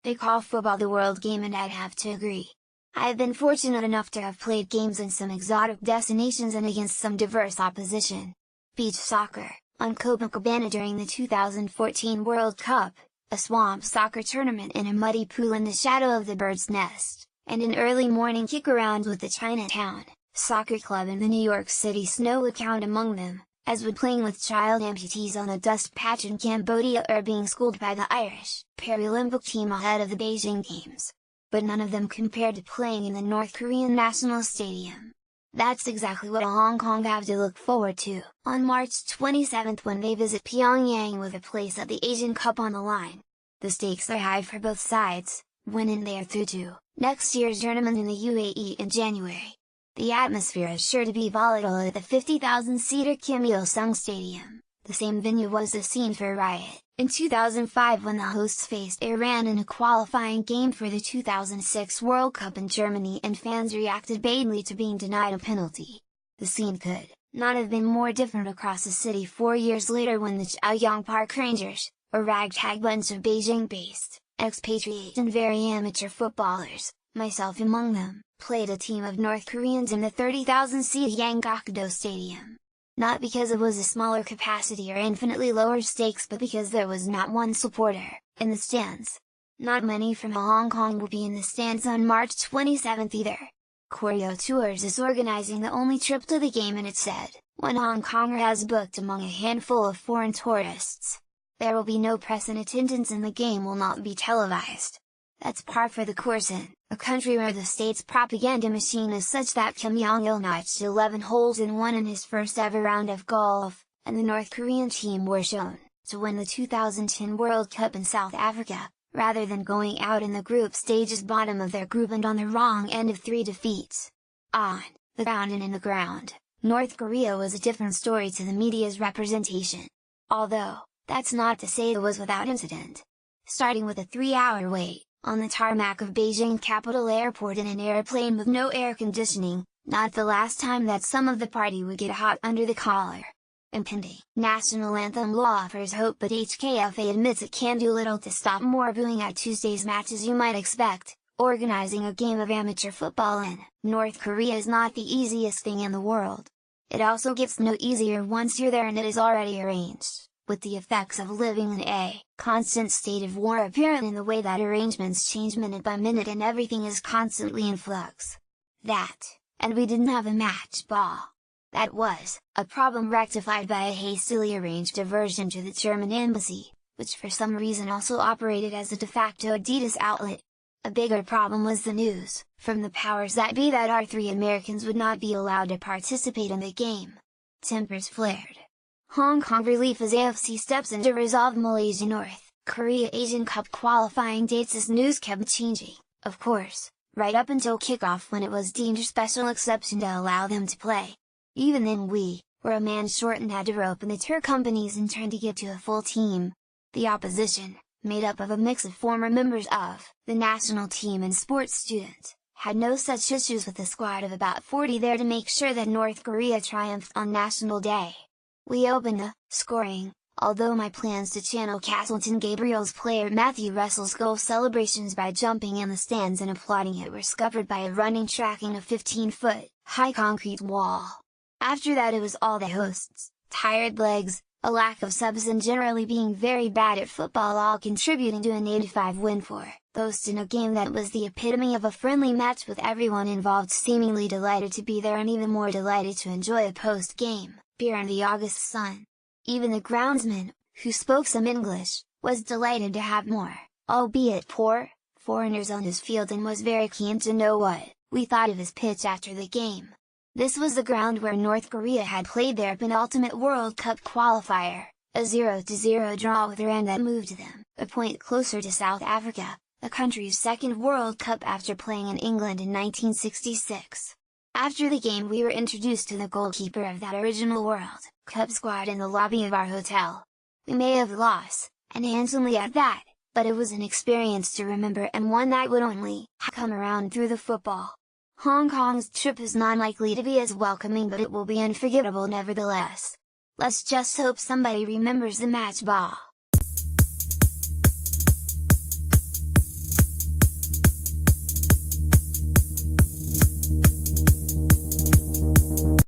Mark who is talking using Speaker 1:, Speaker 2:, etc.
Speaker 1: They call football the world game, and I'd have to agree. I have been fortunate enough to have played games in some exotic destinations and against some diverse opposition. Beach soccer, on Copacabana during the 2014 World Cup, a swamp soccer tournament in a muddy pool in the shadow of the bird's nest, and an early morning kick-around with the Chinatown Soccer Club in the New York City snow would count among them, as would playing with child amputees on a dust patch in Cambodia or being schooled by the Irish Paralympic team ahead of the Beijing Games. But none of them compared to playing in the North Korean National Stadium. That's exactly what Hong Kong have to look forward to on March 27th when they visit Pyongyang with a place at the Asian Cup on the line. The stakes are high for both sides, winning there through to next year's tournament in the UAE in January. The atmosphere is sure to be volatile at the 50,000-seater Kim Il-sung Stadium. The same venue was the scene for a riot in 2005 when the hosts faced Iran in a qualifying game for the 2006 World Cup in Germany, and fans reacted badly to being denied a penalty. The scene could not have been more different across the city 4 years later when the Chaoyang Park Rangers, a ragtag bunch of Beijing-based, expatriate and very amateur footballers, myself among them, played a team of North Koreans in the 30,000-seat Yanggakdo Stadium. Not because it was a smaller capacity or infinitely lower stakes, but because there was not one supporter in the stands. Not many from Hong Kong will be in the stands on March 27th either. Koryo Tours is organizing the only trip to the game, and it said, one Hong Konger has booked among a handful of foreign tourists. There will be no press in attendance and the game will not be televised. That's par for the course in a country where the state's propaganda machine is such that Kim Jong-il notched 11 holes in one in his first ever round of golf, and the North Korean team were shown to win the 2010 World Cup in South Africa, rather than going out in the group stages bottom of their group and on the wrong end of 3 defeats. On the ground and in the ground, North Korea was a different story to the media's representation. Although, that's not to say it was without incident. Starting with a 3-hour wait on the tarmac of Beijing Capital Airport in an airplane with no air conditioning, not the last time that some of the party would get hot under the collar. Impending national anthem law offers hope, but HKFA admits it can do little to stop more booing at Tuesday's match, as you might expect. Organizing a game of amateur football in North Korea is not the easiest thing in the world. It also gets no easier once you're there and it is already arranged, with the effects of living in a constant state of war apparent in the way that arrangements change minute by minute and everything is constantly in flux. And we didn't have a match ball. That was a problem rectified by a hastily arranged diversion to the German embassy, which for some reason also operated as a de facto Adidas outlet. A bigger problem was the news from the powers that be that our 3 Americans would not be allowed to participate in the game. Tempers flared. Hong Kong relief as AFC steps in to resolve Malaysia North Korea Asian Cup qualifying dates as news kept changing, of course, right up until kickoff when it was deemed a special exception to allow them to play. Even then we were a man short and had to rope in the tour companies in turn to get to a full team. The opposition, made up of a mix of former members of the national team and sports students, had no such issues with a squad of about 40 there to make sure that North Korea triumphed on National Day. We opened the scoring, although my plans to channel Castleton Gabriel's player Matthew Russell's goal celebrations by jumping in the stands and applauding it were scuppered by a running tracking a 15-foot high concrete wall. After that it was all the hosts, tired legs, a lack of subs and generally being very bad at football all contributing to an 85 win for hosts in a game that was the epitome of a friendly match, with everyone involved seemingly delighted to be there and even more delighted to enjoy a post-game beer in the August sun. Even the groundsman, who spoke some English, was delighted to have more, albeit poor, foreigners on his field and was very keen to know what we thought of his pitch after the game. This was the ground where North Korea had played their penultimate World Cup qualifier, a 0-0 draw with Iran that moved them a point closer to South Africa, the country's second World Cup after playing in England in 1966. After the game we were introduced to the goalkeeper of that original World Cup squad in the lobby of our hotel. We may have lost, and handsomely at that, but it was an experience to remember and one that would only come around through the football. Hong Kong's trip is not likely to be as welcoming, but it will be unforgettable nevertheless. Let's just hope somebody remembers the match ball.